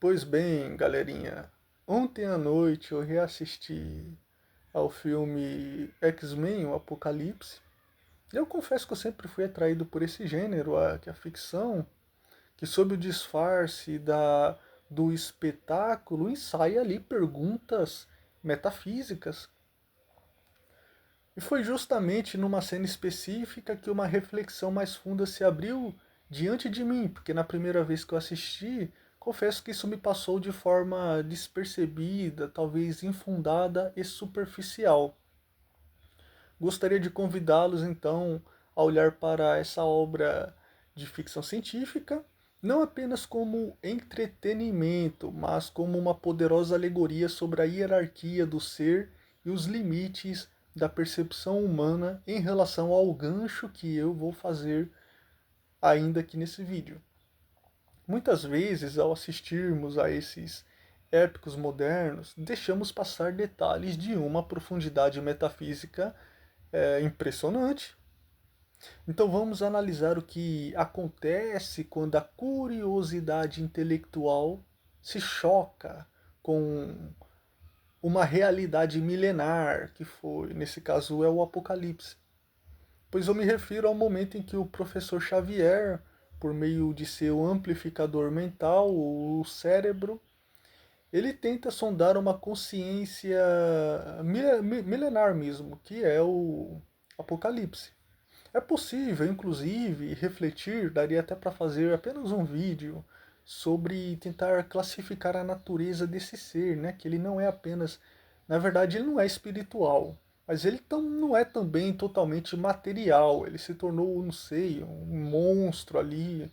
Pois bem, galerinha, ontem à noite eu reassisti ao filme X-Men, o Apocalipse. Eu confesso que eu sempre fui atraído por esse gênero, que é a ficção, que sob o disfarce do espetáculo ensaia ali perguntas metafísicas. E foi justamente numa cena específica que uma reflexão mais funda se abriu diante de mim, porque na primeira vez que eu assisti, confesso que isso me passou de forma despercebida, talvez infundada e superficial. Gostaria de convidá-los então a olhar para essa obra de ficção científica, não apenas como entretenimento, mas como uma poderosa alegoria sobre a hierarquia do ser e os limites da percepção humana em relação ao gancho que eu vou fazer ainda aqui nesse vídeo. Muitas vezes, ao assistirmos a esses épicos modernos, deixamos passar detalhes de uma profundidade metafísica impressionante. Então vamos analisar o que acontece quando a curiosidade intelectual se choca com uma realidade milenar, que foi, nesse caso, é o Apocalipse. Pois eu me refiro ao momento em que o professor Xavier, por meio de seu amplificador mental, o cérebro, ele tenta sondar uma consciência milenar mesmo, que é o Apocalipse. É possível, inclusive, refletir, daria até para fazer apenas um vídeo sobre tentar classificar a natureza desse ser, né? Que ele não é apenas, na verdade, ele não é espiritual, mas ele não é também totalmente material. Ele se tornou, não sei, um monstro ali,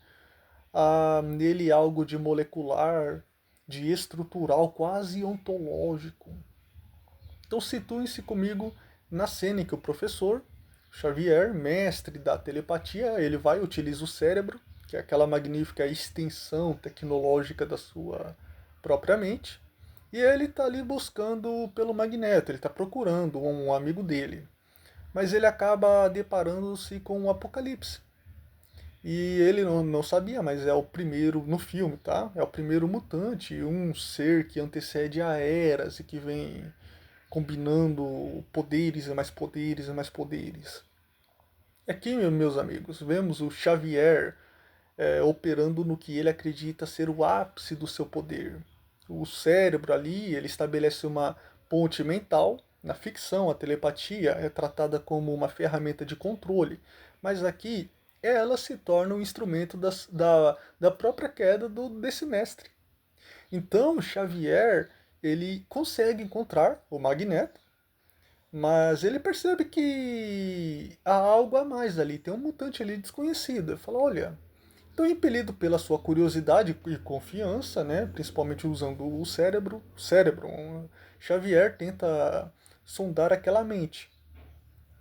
nele algo de molecular, de estrutural, quase ontológico. Então situem-se comigo na cena em que o professor Xavier, mestre da telepatia, ele vai utiliza o cérebro, que é aquela magnífica extensão tecnológica da sua própria mente, e ele está ali buscando pelo Magneto, ele está procurando um amigo dele. Mas ele acaba deparando-se com um apocalipse. E ele não sabia, mas é o primeiro no filme, tá? É o primeiro mutante, um ser que antecede a eras e que vem combinando poderes e mais poderes e mais poderes. Aqui, meus amigos, vemos o Xavier operando no que ele acredita ser o ápice do seu poder. O cérebro ali, ele estabelece uma ponte mental. Na ficção, a telepatia é tratada como uma ferramenta de controle, mas aqui ela se torna um instrumento da própria queda desse mestre. Então, Xavier ele consegue encontrar o Magneto, mas ele percebe que há algo a mais ali, tem um mutante ali desconhecido. Ele fala, olha, então impelido pela sua curiosidade e confiança, né, principalmente usando Xavier tenta sondar aquela mente.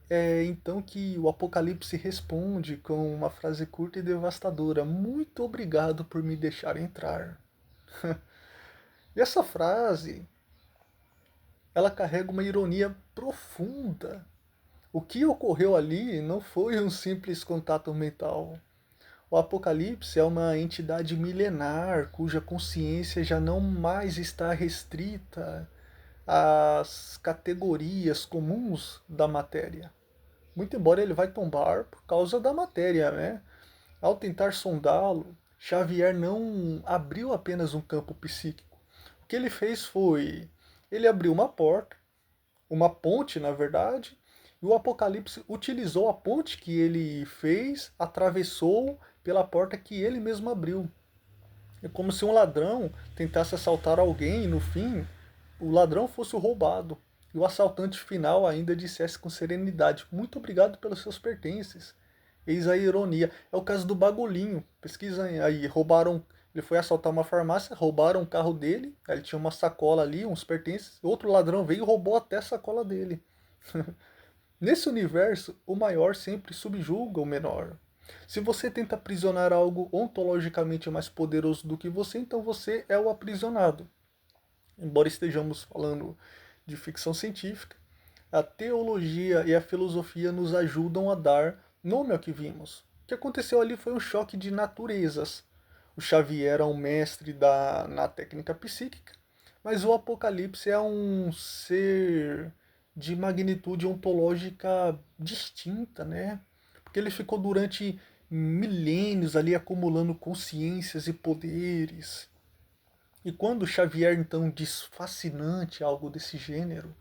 É então que o Apocalipse responde com uma frase curta e devastadora: muito obrigado por me deixar entrar. E essa frase, ela carrega uma ironia profunda. O que ocorreu ali não foi um simples contato mental. O Apocalipse é uma entidade milenar cuja consciência já não mais está restrita às categorias comuns da matéria. Muito embora ele vai tombar por causa da matéria, né? Ao tentar sondá-lo, Xavier não abriu apenas um campo psíquico. O que ele fez foi, ele abriu uma porta, uma ponte, na verdade, e o Apocalipse utilizou a ponte que ele fez, atravessou pela porta que ele mesmo abriu. É como se um ladrão tentasse assaltar alguém e no fim o ladrão fosse o roubado. E o assaltante final ainda dissesse com serenidade: muito obrigado pelos seus pertences. Eis a ironia. É o caso do Bagulhinho. Pesquisa aí. Roubaram. Ele foi assaltar uma farmácia, roubaram o carro dele. Aí ele tinha uma sacola ali, uns pertences. Outro ladrão veio e roubou até a sacola dele. Nesse universo, o maior sempre subjuga o menor. Se você tenta aprisionar algo ontologicamente mais poderoso do que você, então você é o aprisionado. Embora estejamos falando de ficção científica, a teologia e a filosofia nos ajudam a dar nome ao que vimos. O que aconteceu ali foi um choque de naturezas. O Xavier é um mestre na técnica psíquica, mas o Apocalipse é um ser de magnitude ontológica distinta, né? Porque ele ficou durante milênios ali acumulando consciências e poderes. E quando Xavier então diz fascinante algo desse gênero,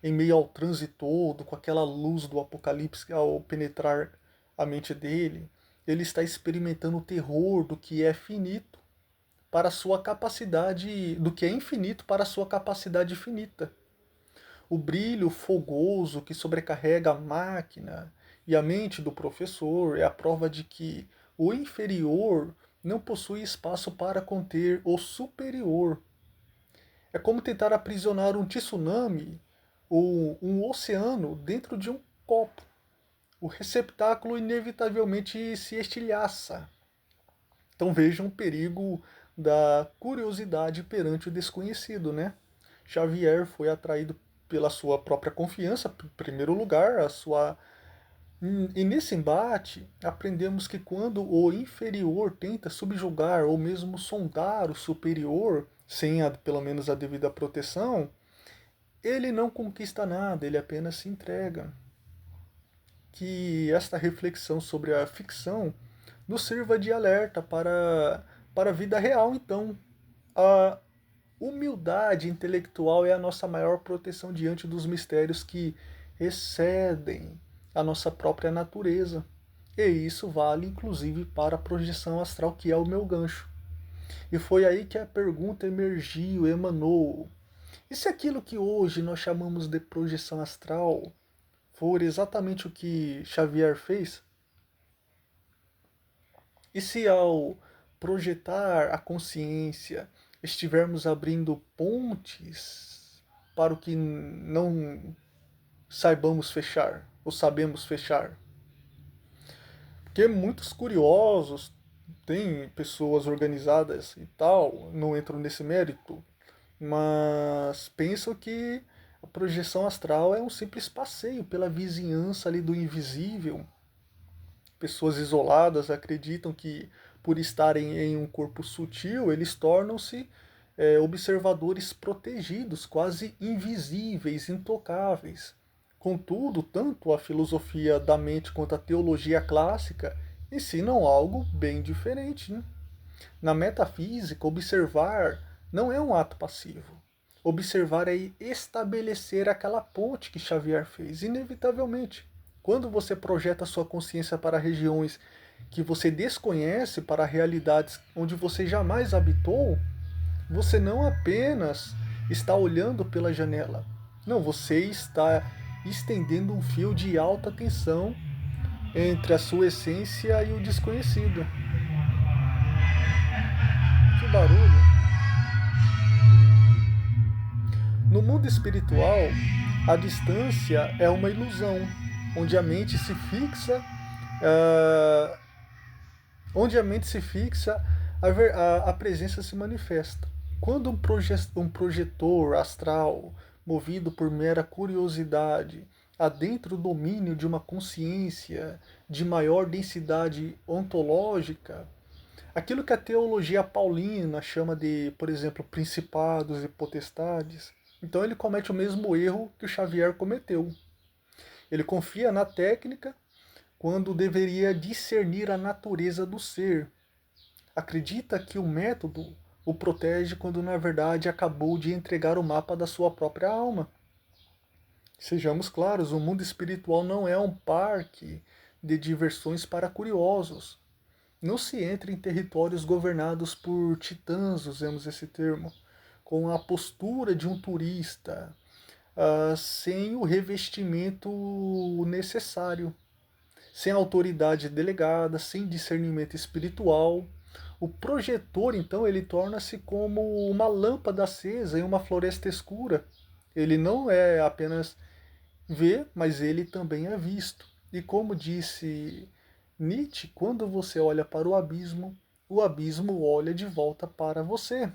em meio ao transe todo, com aquela luz do Apocalipse ao penetrar a mente dele, ele está experimentando o terror do que é finito para a sua capacidade, do que é infinito para a sua capacidade finita. O brilho fogoso que sobrecarrega a máquina e a mente do professor é a prova de que o inferior não possui espaço para conter o superior. É como tentar aprisionar um tsunami ou um oceano dentro de um copo. O receptáculo inevitavelmente se estilhaça. Então vejam o perigo da curiosidade perante o desconhecido, né? Xavier foi atraído pela sua própria confiança, em primeiro lugar, a sua. E nesse embate, aprendemos que quando o inferior tenta subjugar ou mesmo sondar o superior, sem pelo menos a devida proteção, ele não conquista nada, ele apenas se entrega. Que esta reflexão sobre a ficção nos sirva de alerta para a vida real, então. A humildade intelectual é a nossa maior proteção diante dos mistérios que excedem a nossa própria natureza. E isso vale inclusive para a projeção astral, que é o meu gancho. E foi aí que a pergunta emergiu, emanou. E se aquilo que hoje nós chamamos de projeção astral for exatamente o que Xavier fez? E se ao projetar a consciência estivermos abrindo pontes para o que não saibamos fechar ou sabemos fechar? Porque muitos curiosos, tem pessoas organizadas e tal, não entro nesse mérito, mas pensam que a projeção astral é um simples passeio pela vizinhança ali do invisível. Pessoas isoladas acreditam que, por estarem em um corpo sutil, eles tornam-se observadores protegidos, quase invisíveis, intocáveis. Contudo, tanto a filosofia da mente quanto a teologia clássica ensinam algo bem diferente, né? Na metafísica, observar não é um ato passivo. Observar é estabelecer aquela ponte que Xavier fez, inevitavelmente. Quando você projeta sua consciência para regiões que você desconhece, para realidades onde você jamais habitou, você não apenas está olhando pela janela. Não, você está estendendo um fio de alta tensão entre a sua essência e o desconhecido. Que barulho! No mundo espiritual, a distância é uma ilusão, onde a mente se fixa, uh, onde a mente se fixa, a presença se manifesta. Quando um projetor astral, movido por mera curiosidade, adentra o domínio de uma consciência de maior densidade ontológica, aquilo que a teologia paulina chama de, por exemplo, principados e potestades, então ele comete o mesmo erro que o Xavier cometeu. Ele confia na técnica quando deveria discernir a natureza do ser. Acredita que o método o protege quando na verdade acabou de entregar o mapa da sua própria alma. Sejamos claros, o mundo espiritual não é um parque de diversões para curiosos. Não se entra em territórios governados por titãs, usemos esse termo, com a postura de um turista, sem o revestimento necessário, sem autoridade delegada, sem discernimento espiritual. O projetor, então, ele torna-se como uma lâmpada acesa em uma floresta escura. Ele não é apenas vê, mas ele também é visto. E como disse Nietzsche, quando você olha para o abismo olha de volta para você.